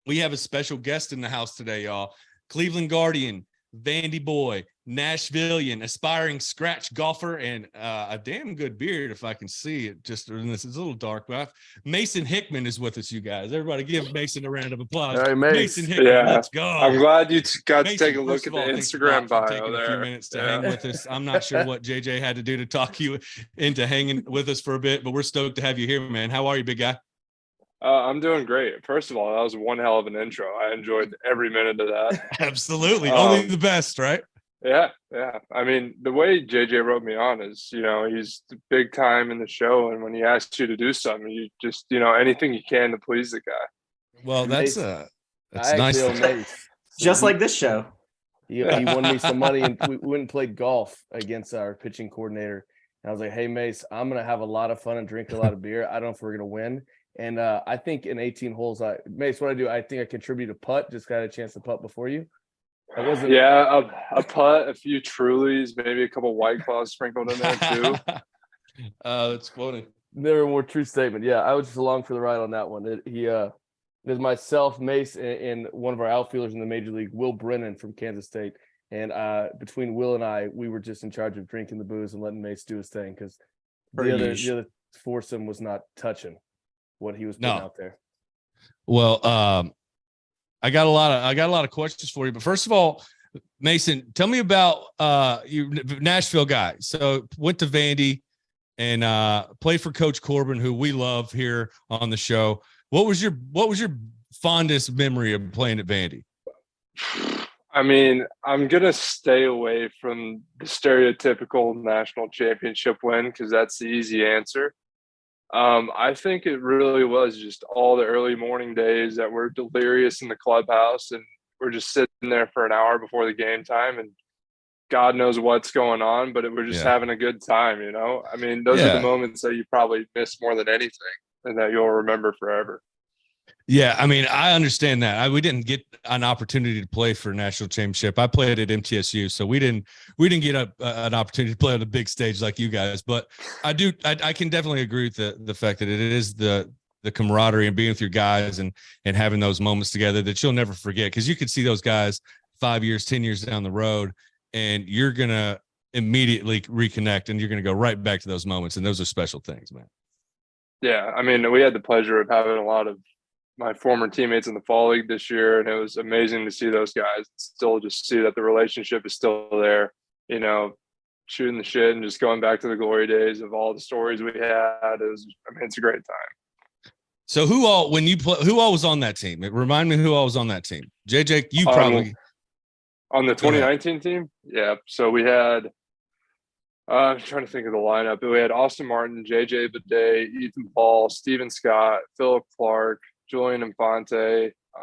We have a special guest in the house today, y'all. Cleveland Guardian, Vandy boy, Nashvilleian, aspiring scratch golfer, and a damn good beard, if I can see it. Just this is a little dark, but Mason Hickman is with us, you guys. Everybody give Mason a round of applause. All right, Mason Hickman, let's go. I'm glad you got Mason, to take a look at the Instagram bio taking there. a few minutes to hang with us. I'm not sure what JJ had to do to talk you into hanging with us for a bit, but we're stoked to have you here, man. How are you, big guy? I'm doing great. First of all, that was one hell of an intro. I enjoyed every minute of that. Absolutely. Only the best, right? Yeah. I mean, the way JJ wrote me on is, he's big time in the show. And when he asks you to do something, you just, anything you can to please the guy. Well, that's nice. Just like this show. He won me some money, and we went and played golf against our pitching coordinator. And I was like, hey, Mace, I'm going to have a lot of fun and drink a lot of beer. I don't know if we're going to win. And I think in 18 holes, Mace, what I do, I think I contribute a putt. Just got a chance to putt before you. A putt, a few Trulies, maybe a couple White Claws sprinkled in there too. That's funny. Never more true statement. Yeah, I was just along for the ride on that one. There's myself, Mace, and one of our outfielders in the major league, Will Brennan from Kansas State. And between Will and I, we were just in charge of drinking the booze and letting Mace do his thing because the other foursome was not touching what he was putting out there. Well, I got a lot of questions for you, but first of all, Mason, tell me about you Nashville guy. So went to Vandy and played for Coach Corbin, who we love here on the show. What was your fondest memory of playing at Vandy? I mean, I'm gonna stay away from the stereotypical national championship win because that's the easy answer. I think it really was just all the early morning days that we're delirious in the clubhouse and we're just sitting there for an hour before the game time and God knows what's going on, but we're just having a good time, I mean, those are the moments that you probably miss more than anything and that you'll remember forever. Yeah, I mean, I understand that. We didn't get an opportunity to play for a national championship. I played at MTSU, so we didn't get an opportunity to play on the big stage like you guys. But I can definitely agree with the fact that it is the camaraderie and being with your guys and having those moments together that you'll never forget. Because you could see those guys 5 years, 10 years down the road, and you're gonna immediately reconnect, and you're gonna go right back to those moments. And those are special things, man. Yeah, I mean, we had the pleasure of having a lot of my former teammates in the fall league this year, and it was amazing to see those guys still just see that the relationship is still there, shooting the shit and just going back to the glory days of all the stories we had. It's a great time. So who all was on that team? Remind me who all was on that team. JJ, you probably on the 2019 team. Yeah. So we had, I'm trying to think of the lineup. We had Austin Martin, JJ Bidet, Ethan Paul, Steven Scott, Philip Clark, Julian Infante. I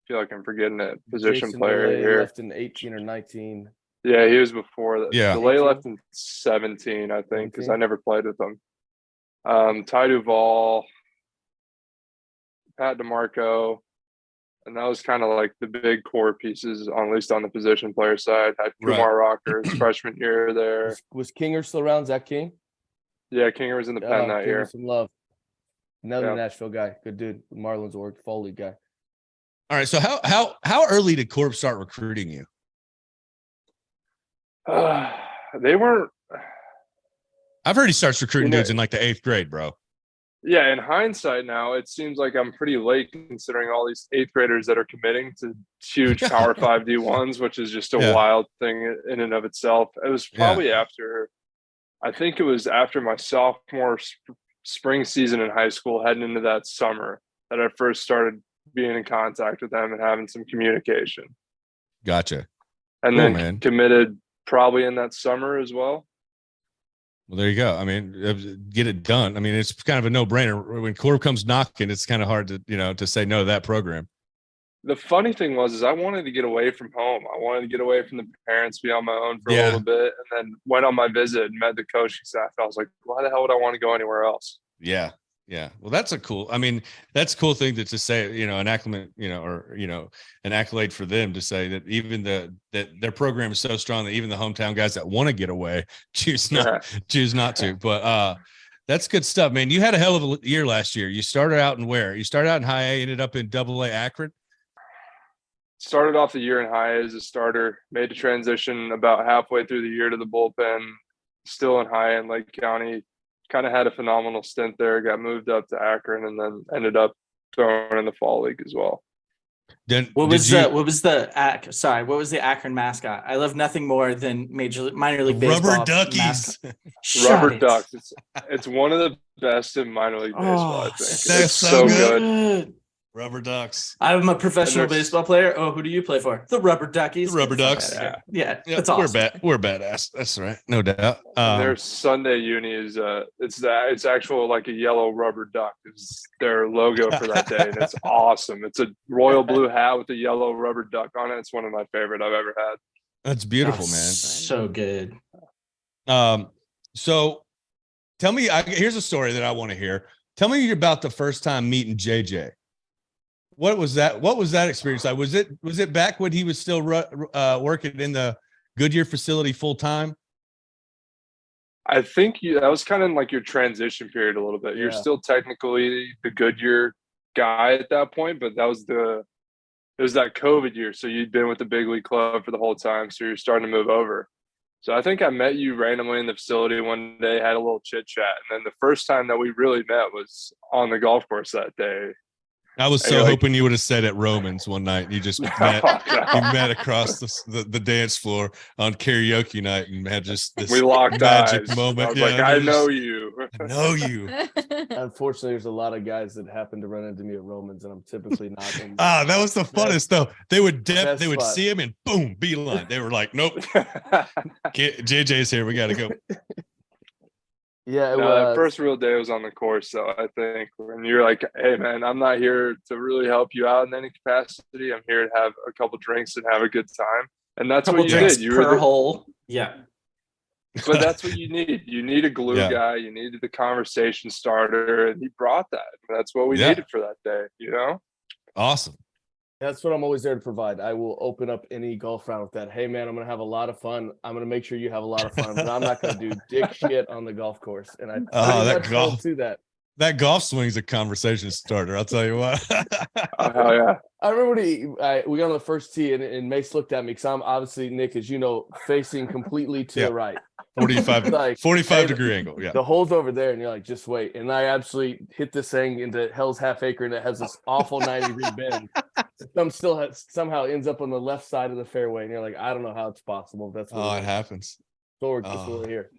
feel like I'm forgetting a position Jason player DeLay here. left in 18 or 19. Yeah, he was before that. Yeah. DeLay left in 17, I think, because I never played with him. Ty Duvall, Pat DeMarco, and that was kind of like the big core pieces, at least on the position player side. Had Kumar Rocker his freshman year there. Was Kinger still around? Zach King? Yeah, Kinger was in the pen that year. Some love. Another Nashville guy, good dude. Marlins org, fall league guy. All right. So how early did Corp start recruiting you? They weren't. I've heard he starts recruiting dudes in like the 8th grade, bro. Yeah, in hindsight now, it seems like I'm pretty late considering all these 8th graders that are committing to huge Power 5 D1s, which is just a wild thing in and of itself. It was probably after my sophomore spring season in high school, heading into that summer, that I first started being in contact with them and having some communication. Gotcha. And then committed probably in that summer as well. Well, there you go. I mean, get it done. I mean, it's kind of a no-brainer. When Corp comes knocking, it's kind of hard to say no to that program. The funny thing was I wanted to get away from home. I wanted to get away from the parents, be on my own for a little bit, and then went on my visit and met the coaching staff. I was like, why the hell would I want to go anywhere else? Yeah. Yeah. Well, that's a cool thing to say, an acclimate, an accolade for them to say that even that their program is so strong that even the hometown guys that want to get away choose not to. But That's good stuff, man. You had a hell of a year last year. You started out in where? You started out in high A, ended up in Double A Akron. Started off the year in high A as a starter, made a transition about halfway through the year to the bullpen, still in high A in Lake County. Kind of had a phenomenal stint there, got moved up to Akron, and then ended up throwing in the fall league as well. What was the Akron mascot? I love nothing more than minor league baseball. Rubber Duckies. Rubber Ducks. It's one of the best in minor league baseball, I think. That's so good. Rubber Ducks. I'm a professional baseball player. Oh, who do you play for? The Rubber Duckies. The Rubber Ducks. Yeah, that's awesome. We're badass. That's right, no doubt. Their Sunday uni is it's actual like a yellow rubber duck is their logo for that day, and it's awesome. It's a royal blue hat with a yellow rubber duck on it. It's one of my favorite I've ever had. That's beautiful, man. So good. So tell me, here's a story that I want to hear. Tell me about the first time meeting JJ. What was that experience like? Was it back when he was still working in the Goodyear facility full time? I think that was kind of like your transition period a little bit. You're still technically the Goodyear guy at that point, but it was that COVID year. So you'd been with the big league club for the whole time. So you're starting to move over. So I think I met you randomly in the facility one day, had a little chit chat. And then the first time that we really met was on the golf course that day. I was so hoping you would have said at Romans one night and you just met, you met across the dance floor on karaoke night and had just this magic moment. I was like, I know you. I know you. Unfortunately, there's a lot of guys that happen to run into me at Romans, and I'm typically not. That was the funnest though. They would see him and boom, beeline. They were like, nope, JJ's here. We got to go. Yeah, that first real day was on the course, though. I think when you're like, "Hey, man, I'm not here to really help you out in any capacity. I'm here to have a couple drinks and have a good time." And that's what you did. You were hole. Yeah. But that's what you need. You need a glue guy. You needed the conversation starter, and he brought that. That's what we needed for that day. You know. Awesome. That's what I'm always there to provide. I will open up any golf round with that. Hey, man, I'm going to have a lot of fun. I'm going to make sure you have a lot of fun, but I'm not going to do dick shit on the golf course. And that golf swing's a conversation starter. I'll tell you what. Oh, yeah. I remember we got on the first tee and Mace looked at me because I'm obviously, Nick, as you know, facing completely to the right. 45 degree angle. Yeah. The hole's over there and you're like, just wait. And I absolutely hit this thing into Hell's Half Acre and it has this awful 90-degree bend. Somehow ends up on the left side of the fairway. And you're like, I don't know how it's possible. That's what it happens. So we're here.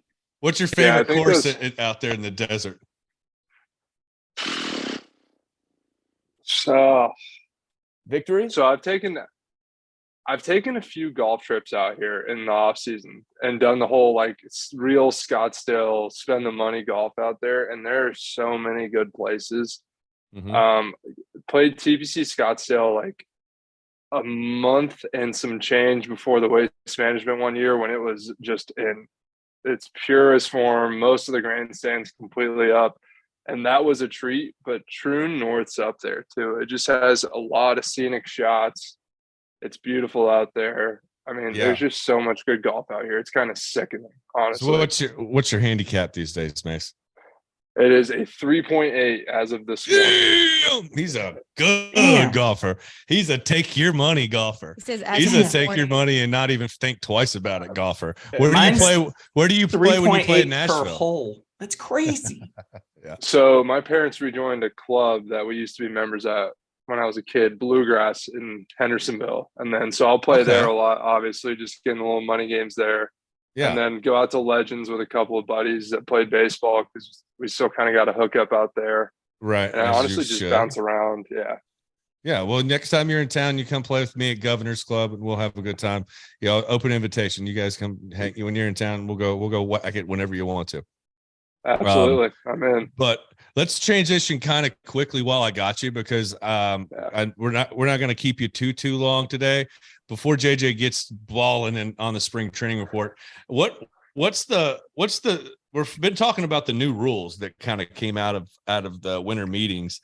What's your favorite course out there in the desert? So Victory. So I've taken a few golf trips out here in the off season and done the whole like real Scottsdale spend the money golf out there, and there are so many good places. Mm-hmm. Played TPC Scottsdale like a month and some change before the Waste Management one year when it was just in its purest form. Most of the grandstands completely up. And that was a treat, but Troon North's up there too. It just has a lot of scenic shots. It's beautiful out there. I mean, there's just so much good golf out here. It's kind of sickening, honestly. So what's your handicap these days, Mace? It is a 3.8 as of this morning. He's a good golfer. He's a take your money golfer. He's a take your money and not even think twice about it golfer. Where do you play when you play in Nashville? Per hole. That's crazy. Yeah. So my parents rejoined a club that we used to be members at when I was a kid, Bluegrass in Hendersonville. And then, so I'll play there a lot, obviously, just getting a little money games there. Yeah. And then go out to Legends with a couple of buddies that played baseball because we still kind of got a hookup out there. Right. And I honestly just bounce around. Yeah. Yeah. Well, next time you're in town, you come play with me at Governor's Club and we'll have a good time. Open invitation. You guys come hang when you're in town. We'll go whack it whenever you want to. Absolutely. I'm in. But let's transition kind of quickly while I got you, because we're not going to keep you too long today. Before JJ gets balling and on the spring training report, what's the we've been talking about the new rules that kind of came out of the winter meetings,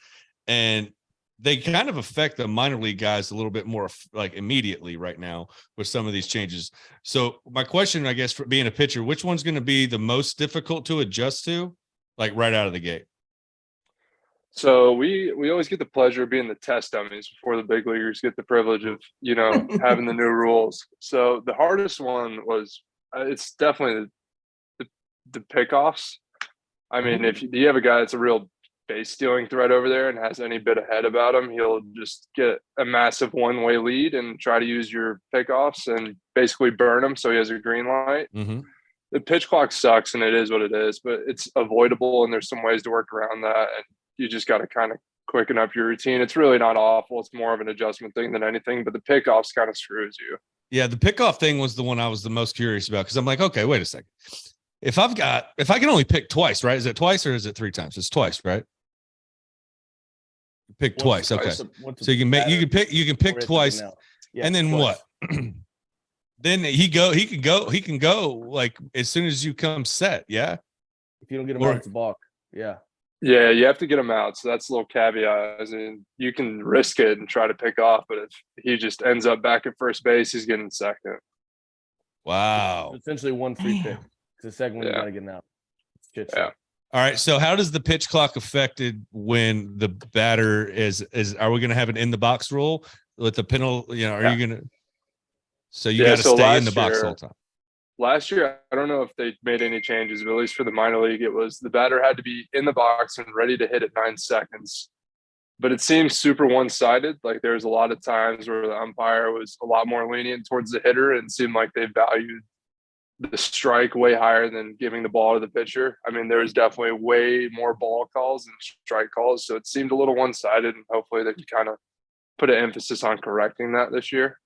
and they kind of affect the minor league guys a little bit more like immediately right now with some of these changes. So my question, I guess, for being a pitcher, which one's going to be the most difficult to adjust to? like right out of the gate? So we always get the pleasure of being the test dummies before the big leaguers get the privilege of, having the new rules. So the hardest one was it's definitely the pickoffs. I mean, if you have a guy that's a real base stealing threat over there and has any bit of head about him, he'll just get a massive one-way lead and try to use your pickoffs and basically burn him so he has a green light. Mm-hmm. The pitch clock sucks and it is what it is, but it's avoidable and there's some ways to work around that. And you just got to kind of quicken up your routine. It's really not awful. It's more of an adjustment thing than anything, but the pickoffs kind of screws you. Yeah, the pickoff thing was the one I was the most curious about because I'm like, okay, wait a second. If I can only pick twice, right? Is it twice or is it 3 times? It's twice, right? Pick twice. Okay. So you can pick twice. Yeah, and then twice. What? Then he can go like as soon as you come set. Yeah. If you don't get him out, it's a balk. Yeah. Yeah, you have to get him out. So that's a little caveat. As in, you can risk it and try to pick off, but if he just ends up back at first base, he's getting second. Wow. Essentially one free pick. The second one, you got to get him out. Shit. Yeah. All right. So how does the pitch clock affected when the batter is are we going to have an in the box rule with the penalty? Are you going to? So you got to stay in the box all the time. Last year, I don't know if they made any changes, but at least for the minor league, it was the batter had to be in the box and ready to hit at 9 seconds. But it seems super one-sided. Like there's a lot of times where the umpire was a lot more lenient towards the hitter and seemed like they valued the strike way higher than giving the ball to the pitcher. I mean, there was definitely way more ball calls than strike calls. So it seemed a little one-sided, and hopefully they can kind of put an emphasis on correcting that this year.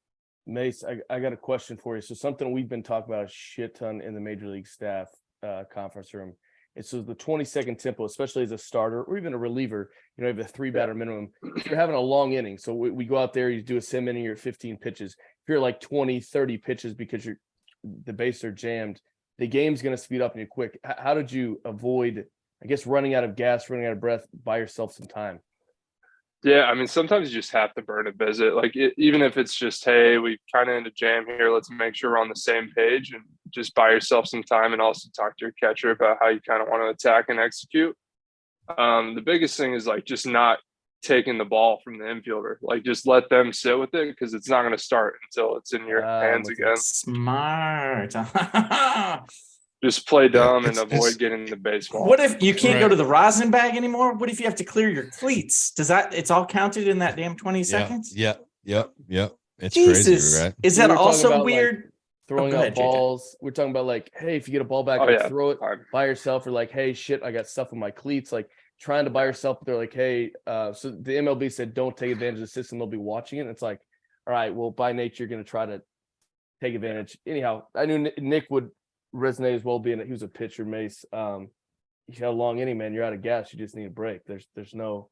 Mace, I got a question for you. So something we've been talking about a shit ton in the major league staff conference room. It's so the 20-second tempo, especially as a starter or even a reliever, you have a 3-batter minimum. If you're having a long inning, so we go out there, you do a sim inning, you're 15 pitches. If you're like 20, 30 pitches because the bases are jammed, the game's going to speed up and you're quick. How did you avoid, I guess, running out of gas, running out of breath, buy yourself some time? Yeah, I mean, sometimes you just have to burn a visit. Like, even if it's just, hey, we kind of in a jam here, let's make sure we're on the same page and just buy yourself some time and also talk to your catcher about how you kind of want to attack and execute. The biggest thing is, like, just not taking the ball from the infielder. Like, just let them sit with it because it's not going to start until it's in your hands again. Smart. Just play dumb and avoid getting the baseball. What if you can't go to the rosin bag anymore? What if you have to clear your cleats? It's all counted in that damn 20 seconds? Yep. It's Jesus. crazy, right? Is that also weird? Like, throwing out balls. We're talking about like, hey, if you get a ball back, throw it by yourself, or like, hey, shit, I got stuff on my cleats. Like trying to buy yourself, but they're like, hey, so the MLB said don't take advantage of the system. They'll be watching it. And it's like, all right, well, by nature, you're going to try to take advantage. Anyhow, I knew Nick would resonate as well, being that he was a pitcher. Mace, you got a long inning, man, you're out of gas, you just need a break. There's no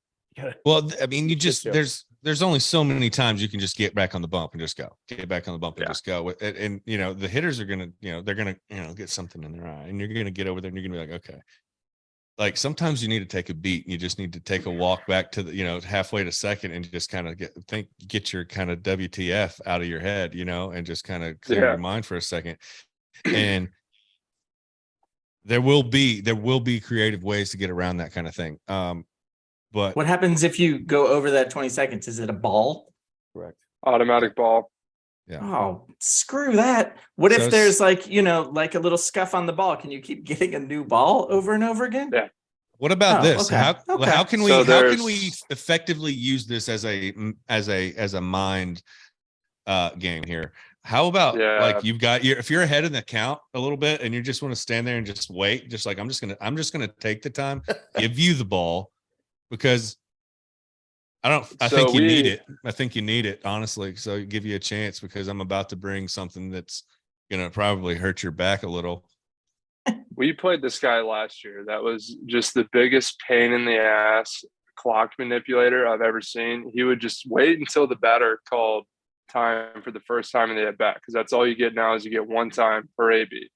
well, I mean, you just there's only so many times you can just get back on the bump and just go just go. And the hitters are gonna they're gonna get something in their eye, and you're gonna get over there and you're gonna be like, okay, like sometimes you need to take a beat and you just need to take a walk back to the halfway to second and just kind of get your kind of WTF out of your head, and just kind of clear your mind for a second. And there will be creative ways to get around that kind of thing. But what happens if you go over that 20 seconds? Is it a ball? Correct. Automatic ball. Yeah. Oh, screw that. What if there's like a little scuff on the ball? Can you keep getting a new ball over and over again? Yeah. What about this? Okay. How can we effectively use this as a mind game here? How about like if you're ahead in the count a little bit and you just want to stand there and just wait, just like I'm just gonna take the time, give you the ball, because I think you need it. I think you need it, honestly. So give you a chance, because I'm about to bring something that's gonna probably hurt your back a little. We played this guy last year. That was just the biggest pain in the ass clock manipulator I've ever seen. He would just wait until the batter called time for the first time in the at bat, because that's all you get now is you get one time per AB.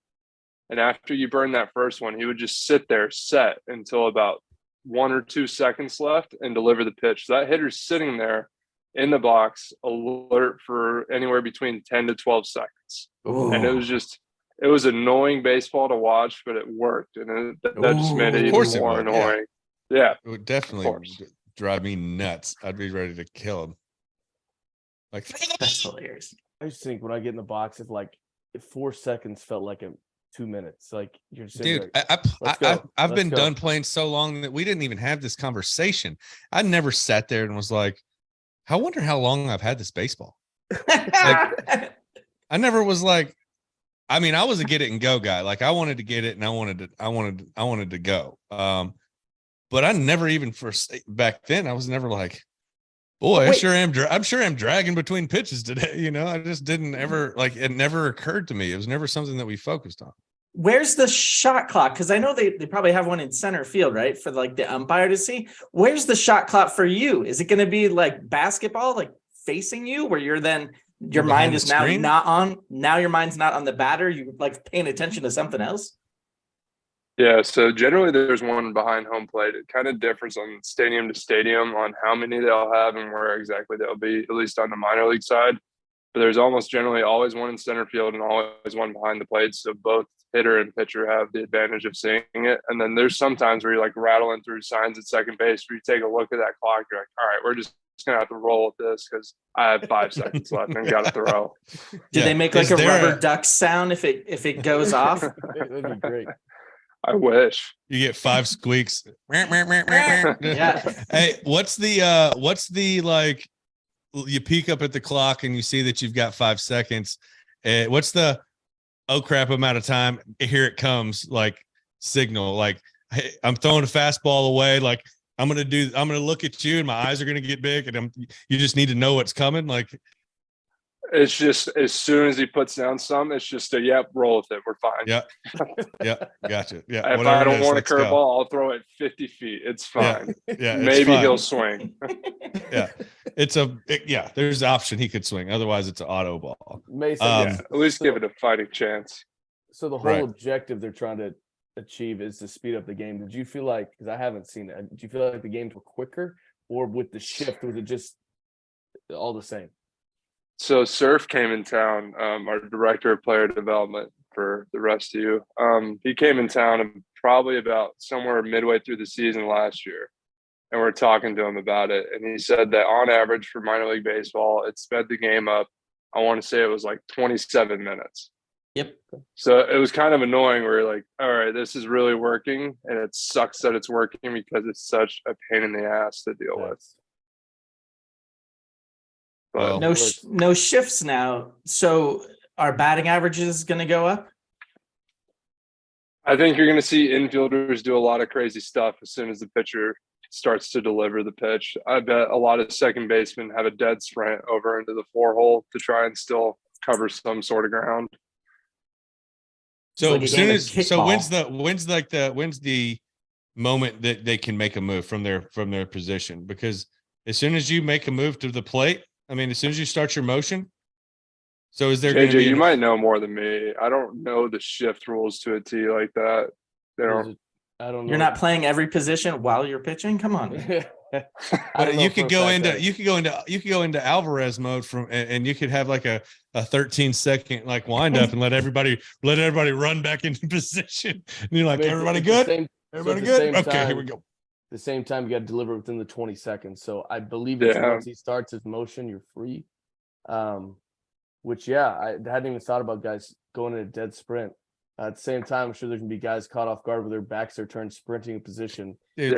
And after you burn that first one, he would just sit there set until about 1 or 2 seconds left and deliver the pitch. So that hitter's sitting there in the box, alert for anywhere between 10 to 12 seconds. Ooh. And it was just it was annoying baseball to watch, but it worked, and that just made it Of course even it more would, annoying. Yeah, It would definitely drive me nuts. I'd be ready to kill him. Like That's hilarious. I just think when I get in the box, if 4 seconds felt like 2 minutes. Like you're just dude, like, I've been done playing so long that we didn't even have this conversation. I never sat there and was like, I wonder how long I've had this baseball. Like, I never was like, I mean, I was a get it and go guy. Like I wanted to get it and I wanted to go. But I never even back then, I was never like, boy, I'm sure I'm dragging between pitches today. You know, I just didn't ever it never occurred to me. It was never something that we focused on. Where's the shot clock? Because I know they probably have one in center field, right? For like the umpire to see. Where's the shot clock for you? Is it going to be like basketball, like facing you, where you're then your mind is now not on? Now your mind's not on the batter. You like paying attention to something else. Yeah, so generally there's one behind home plate. It kind of differs on stadium to stadium on how many they'll have and where exactly they'll be, at least on the minor league side. But there's almost generally always one in center field and always one behind the plate. So both hitter and pitcher have the advantage of seeing it. And then there's sometimes where you're like rattling through signs at second base where you take a look at that clock. You're like, all right, we're just going to have to roll with this because I have 5 seconds left and got to throw. Do they make like a rubber duck sound if it goes off? That'd be great. I wish. You get 5 squeaks. Yeah. Hey, what's the like, you peek up at the clock and you see that you've got 5 seconds. What's the, oh crap, amount of time? Here it comes, like signal, like, hey, I'm throwing a fastball away. Like I'm going to look at you and my eyes are going to get big and you just need to know what's coming. Like, it's just as soon as he puts down some, it's just roll with it. We're fine. Yeah. Gotcha. Yeah. If I don't want a curveball, I'll throw it 50 feet. It's fine. Yeah. Maybe fine. He'll swing. Yeah. There's the option he could swing. Otherwise it's an auto ball. Mason, At least give it a fighting chance. So the whole objective they're trying to achieve is to speed up the game. Did you feel like, because I haven't seen it, did you feel like the games were quicker, or with the shift, was it just all the same? So Surf came in town, our director of player development for the rest of you. He came in town probably about somewhere midway through the season last year. And we're talking to him about it. And he said that on average for minor league baseball, it sped the game up. I want to say it was like 27 minutes. Yep. So it was kind of annoying where you're like, all right, this is really working. And it sucks that it's working because it's such a pain in the ass to deal with. But no shifts now. So our batting average is going to go up? I think you're going to see infielders do a lot of crazy stuff as soon as the pitcher starts to deliver the pitch. I bet a lot of second basemen have a dead sprint over into the 4-hole to try and still cover some sort of ground. So like as soon as when's the moment that they can make a move from their position? Because as soon as you make a move to the plate, I mean, as soon as you start your motion. So is there going to be? You might know more than me. I don't know the shift rules to a T like that. I don't know. You're not playing every position while you're pitching. Come on. You could go into Alvarez mode and you could have like a 13-second like wind up and let everybody run back into position. And you're like, everybody good? Everybody good? Okay, here we go. The same time, you got to deliver within the 20 seconds. So I believe it's once he starts his motion, you're free. Which I hadn't even thought about guys going in a dead sprint. At the same time, I'm sure there's gonna be guys caught off guard with their backs are turned, sprinting a position. Dude,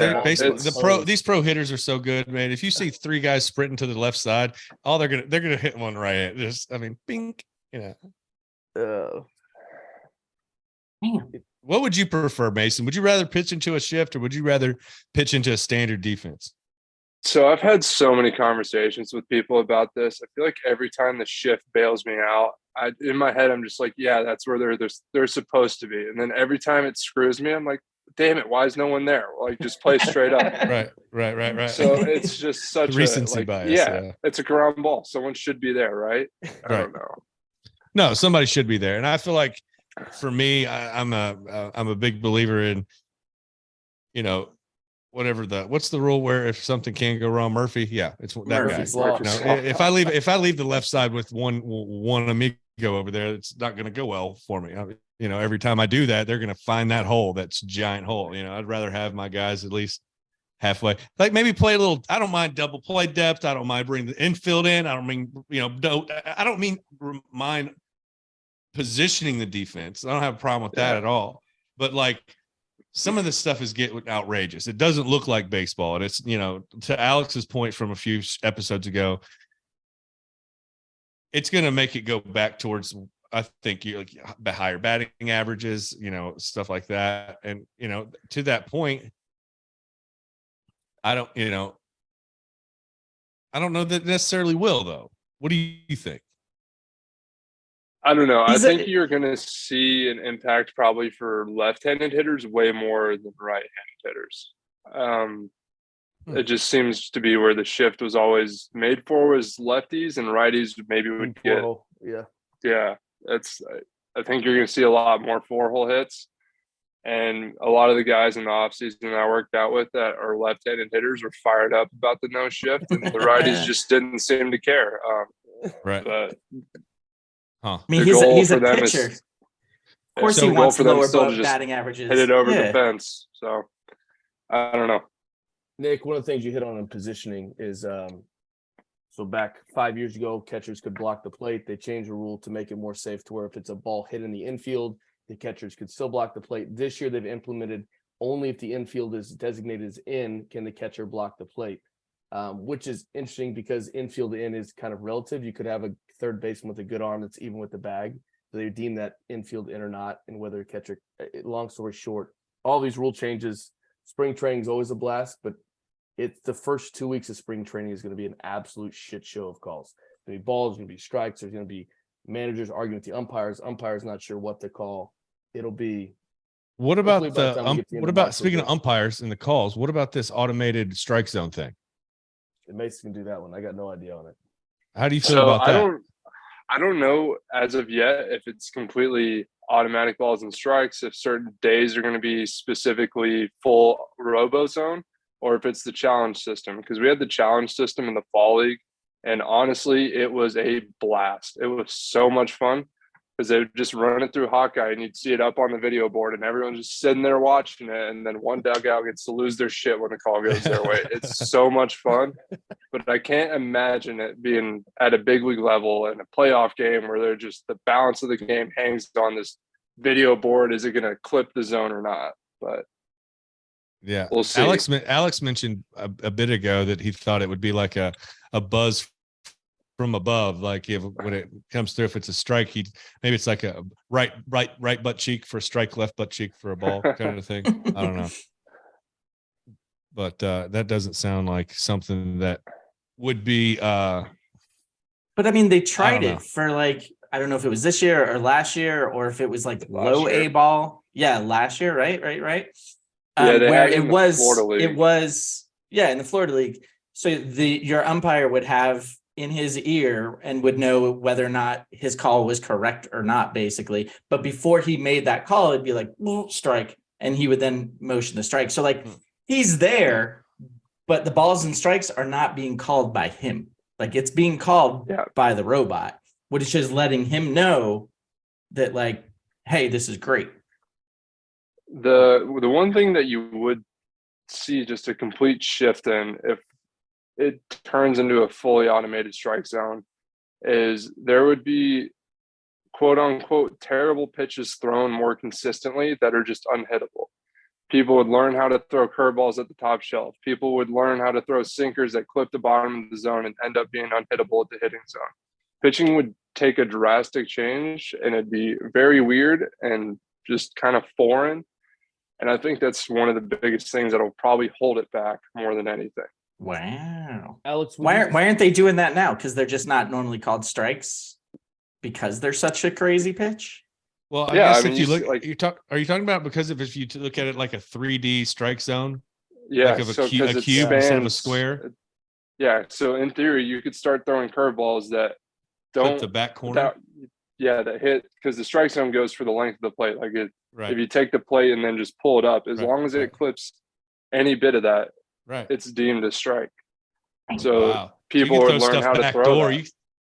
these pro hitters are so good, man. If you see 3 guys sprinting to the left side, they're gonna hit one right at just, I mean, bink, you know. What would you prefer, Mason? Would you rather pitch into a shift or would you rather pitch into a standard defense? So I've had so many conversations with people about this. I feel like every time the shift bails me out, in my head, I'm just like, yeah, that's where they're supposed to be. And then every time it screws me, I'm like, damn it, why is no one there? Like, just play straight up. Right. So it's just such recency bias. Yeah, it's a ground ball. Someone should be there, right? I don't know. No, somebody should be there. And I feel like for me, I'm a big believer in, you know, what's the rule where if something can go wrong, Murphy? Yeah, it's that Murphy's guy. law. You know, if I leave the left side with one amigo over there, it's not going to go well for me. every time I do that, they're going to find that hole. That's a giant hole. I'd rather have my guys at least halfway, like maybe play a little. I don't mind double play depth. I don't mind bringing the infield in. I don't mean, I don't mind positioning the defense. I don't have a problem with that at all. But like some of this stuff is getting outrageous. It doesn't look like baseball. And it's, to Alex's point from a few episodes ago, it's going to make it go back towards, I think, the higher batting averages, stuff like that. And, to that point, I don't know that necessarily will, though. What do you think? I don't know. I think you're going to see an impact probably for left-handed hitters way more than right-handed hitters. It just seems to be where the shift was always made for, was lefties, and righties maybe would get. Yeah. I think you're going to see a lot more 4-hole hits, and a lot of the guys in the offseason I worked out with that are left-handed hitters were fired up about the no shift, and the righties just didn't seem to care. Right. But I mean, he's a pitcher. Of course, he wants lower batting averages. Hit it over the fence. So I don't know. Nick, one of the things you hit on in positioning is so back 5 years ago, catchers could block the plate. They changed the rule to make it more safe to where if it's a ball hit in the infield, the catchers could still block the plate. This year, they've implemented only if the infield is designated as in, can the catcher block the plate, which is interesting because infield in is kind of relative. You could have a third baseman with a good arm that's even with the bag. So they deem that infield in or not, and whether a catcher, long story short, all these rule changes, spring training is always a blast, but it's the first 2 weeks of spring training is going to be an absolute shit show of calls. There's going to be balls, there's going to be strikes, there's going to be managers arguing with the umpires not sure what to call. It'll be. What about speaking of umpires and the calls, what about this automated strike zone thing? Mason can do that one. I got no idea on it. How do you feel about that? I don't know as of yet if it's completely automatic balls and strikes, if certain days are going to be specifically full robo zone, or if it's the challenge system, because we had the challenge system in the fall league, and honestly, it was a blast. It was so much fun because they would just run it through Hawkeye and you'd see it up on the video board and everyone's just sitting there watching it, and then one dugout gets to lose their shit when the call goes their way. It's so much fun, but I can't imagine it being at a big league level in a playoff game where they're just, the balance of the game hangs on this video board. Is it going to clip the zone or not? But yeah, we'll see. Alex mentioned a bit ago that he thought it would be like a buzz from above, like when it comes through, if it's a strike, maybe it's like a right butt cheek for a strike, left butt cheek for a ball kind of thing. I don't know, but that doesn't sound like something that would be. But I mean, they tried it for like, I don't know if it was this year or last year, or if it was like low A ball. Yeah, last year, right. Where it was in the Florida League. So your umpire would have in his ear and would know whether or not his call was correct or not, basically. But before he made that call, it'd be like, strike. And he would then motion the strike. So like he's there, but the balls and strikes are not being called by him. Like it's being called by the robot, which is letting him know that like, hey, this is great. The one thing that you would see just a complete shift in if it turns into a fully automated strike zone is there would be quote unquote terrible pitches thrown more consistently that are just unhittable. People would learn how to throw curveballs at the top shelf. People would learn how to throw sinkers that clip the bottom of the zone and end up being unhittable at the hitting zone. Pitching would take a drastic change and it'd be very weird and just kind of foreign. And I think that's one of the biggest things that'll probably hold it back more than anything. Wow. Alex, why aren't they doing that now? Because they're just not normally called strikes because they're such a crazy pitch. Well, I guess if you look, are you talking about because if you look at it like a 3D strike zone? Yeah, like of a cube instead of a square. Yeah, so in theory, you could start throwing curveballs that don't hit the back corner. That hit because the strike zone goes for the length of the plate. Like it, right. If you take the plate and then just pull it up, as long as it clips any bit of that, right, it's deemed a strike. So people would learn how to throw that.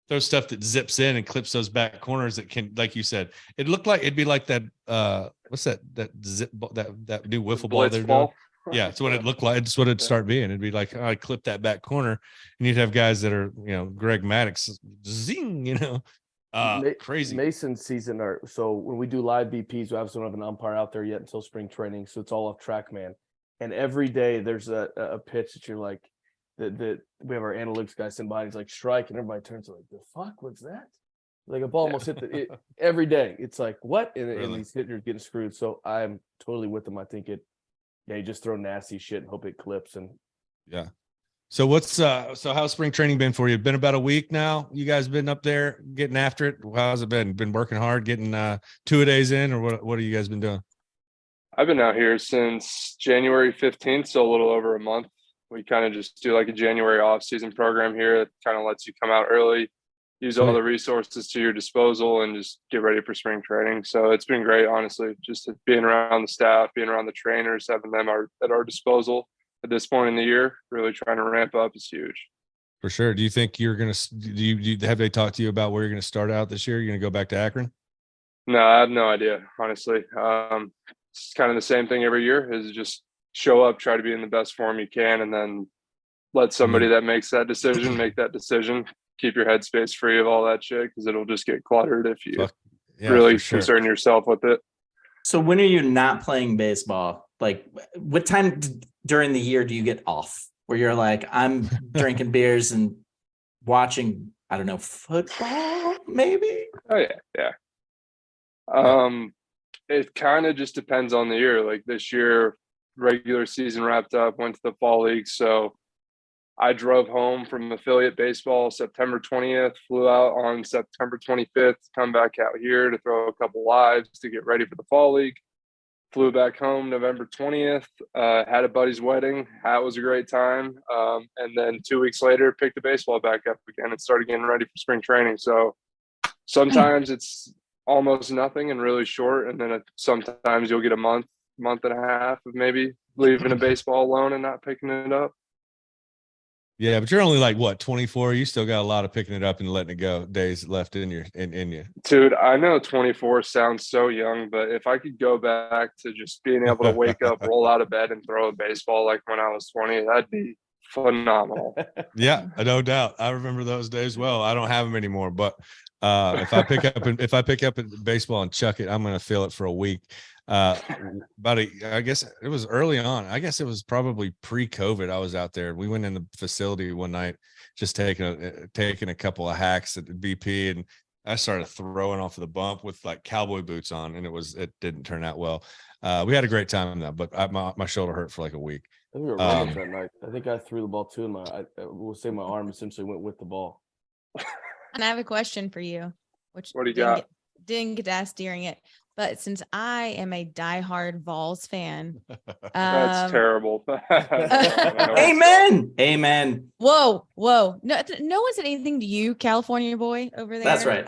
throw stuff that zips in and clips those back corners that can, like you said, it looked like it'd be like that. What's that zip that new wiffle ball they're doing? Yeah, it's what it looked like. It's what it'd start being. It'd be like, I clip that back corner, and you'd have guys that are, Greg Maddox, zing, crazy. Mason's season so when we do live BPs, we obviously don't have an umpire out there yet until spring training, so it's all off TrackMan. And every day there's a pitch that you're like, that we have our analytics guy sitting behind, he's like, strike, and everybody turns like, the fuck, what's that? Like a ball almost hit it every day. It's like, what? And these hitters getting screwed. So I'm totally with them. I think you just throw nasty shit and hope it clips. And yeah. So how's spring training been for you? Been about a week now. You guys been up there getting after it? How's it been? Been working hard, getting 2-a-days in, or what have you guys been doing? I've been out here since January 15th, so a little over a month. We kind of just do like a January off-season program here that kind of lets you come out early, use all the resources to your disposal, and just get ready for spring training. So it's been great, honestly, just being around the staff, being around the trainers, having them at our disposal at this point in the year. Really trying to ramp up is huge. For sure. Do you think you're going to, have they talked to you about where you're going to start out this year? You're going to go back to Akron? No, I have no idea, honestly. It's kind of the same thing every year, is just show up, try to be in the best form you can, and then let somebody that makes that decision make that decision. Keep your headspace free of all that shit, because it'll just get cluttered if you really concern yourself with it. So when are you not playing baseball? Like, what time during the year do you get off where you're like, I'm drinking beers and watching, I don't know, football maybe? Oh yeah. It kind of just depends on the year. Like this year, regular season wrapped up, went to the fall league. So I drove home from affiliate baseball September 20th, flew out on September 25th, come back out here to throw a couple lives to get ready for the fall league. Flew back home November 20th, had a buddy's wedding. That was a great time. And then 2 weeks later, picked the baseball back up again and started getting ready for spring training. So sometimes it's almost nothing and really short. And then sometimes you'll get a month and a half of maybe leaving a baseball alone and not picking it up. Yeah, but you're only like, what, 24? You still got a lot of picking it up and letting it go days left in you. Dude, I know 24 sounds so young, but if I could go back to just being able to wake up, roll out of bed, and throw a baseball like when I was 20, that'd be phenomenal. Yeah, no doubt. I remember those days well. I don't have them anymore, but if I pick up a baseball and chuck it, I'm going to feel it for a week. I guess it was early on. I guess it was probably pre-COVID. I was out there. We went in the facility one night, just taking a couple of hacks at the BP, and I started throwing off of the bump with like cowboy boots on, and it didn't turn out well. We had a great time though, but my shoulder hurt for like a week. I think we were running that night. I think I threw the ball too, and I will say my arm essentially went with the ball. And I have a question for you, which what do you got? Didn't get to ask during it, but since I am a diehard Vols fan, that's terrible. Amen. Whoa. No one said anything to you, California boy over there. That's right.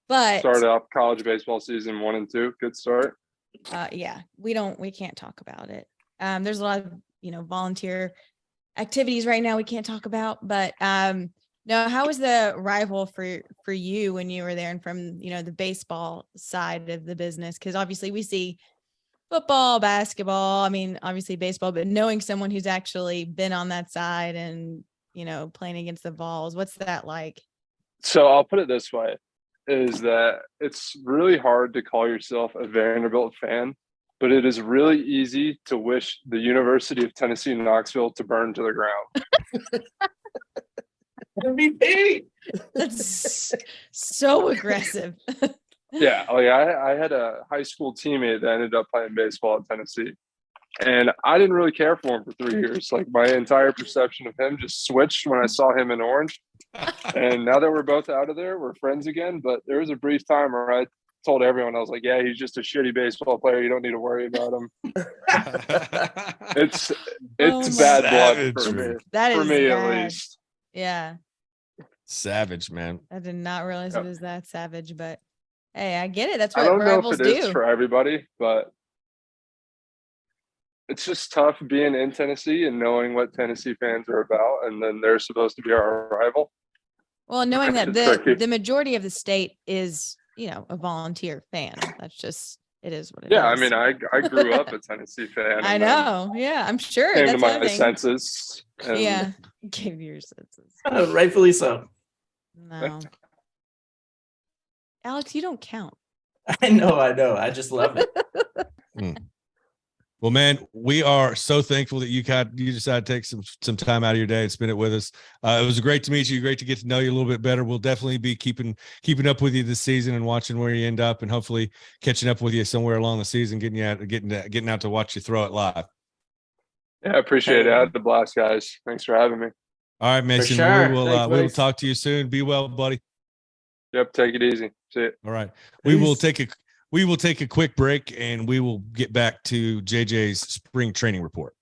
But started off college baseball season 1 and 2. Good start. Yeah, we can't talk about it. There's a lot of volunteer activities right now we can't talk about, but no, how was the rival for you when you were there and from the baseball side of the business? Because obviously we see football, basketball, I mean obviously baseball, but knowing someone who's actually been on that side and playing against the Vols, what's that like? So I'll put it this way, is that it's really hard to call yourself a Vanderbilt fan, but it is really easy to wish the University of Tennessee Knoxville to burn to the ground. MVP. That's so aggressive. Yeah, like I had a high school teammate that ended up playing baseball at Tennessee, and I didn't really care for him for 3 years. Like my entire perception of him just switched when I saw him in orange. And now that we're both out of there, we're friends again. But there was a brief time where I told everyone, I was like, yeah, he's just a shitty baseball player. You don't need to worry about him. It's bad blood for me. That is for me bad. at least. Yeah. Savage, man. I did not realize it was that savage, but hey, I get it. That's what I don't know rivals if it do. is for everybody, but it's just tough being in Tennessee and knowing what Tennessee fans are about, and then they're supposed to be our rival. Well, knowing that Turkey. the majority of the state is, a volunteer fan. That's just, it is what it is. Yeah, I mean, I grew up a Tennessee fan. I and then know. Yeah, I'm sure. Came to That's my another thing. senses. And Yeah. Give your senses. Rightfully so. No. Alex, you don't count. I know. I just love it. Well, man, we are so thankful that you decided to take some time out of your day and spend it with us. It was great to meet you. Great to get to know you a little bit better. We'll definitely be keeping up with you this season and watching where you end up, and hopefully catching up with you somewhere along the season, getting out to watch you throw it live. Yeah, I appreciate it. I had the blast, guys. Thanks for having me. All right, Mason. sure. We will Thanks, we will Mace. talk to you soon. Be well, buddy. Yep, take it easy. See you. All right. We will Peace. take a quick break, and we will get back to JJ's spring training report.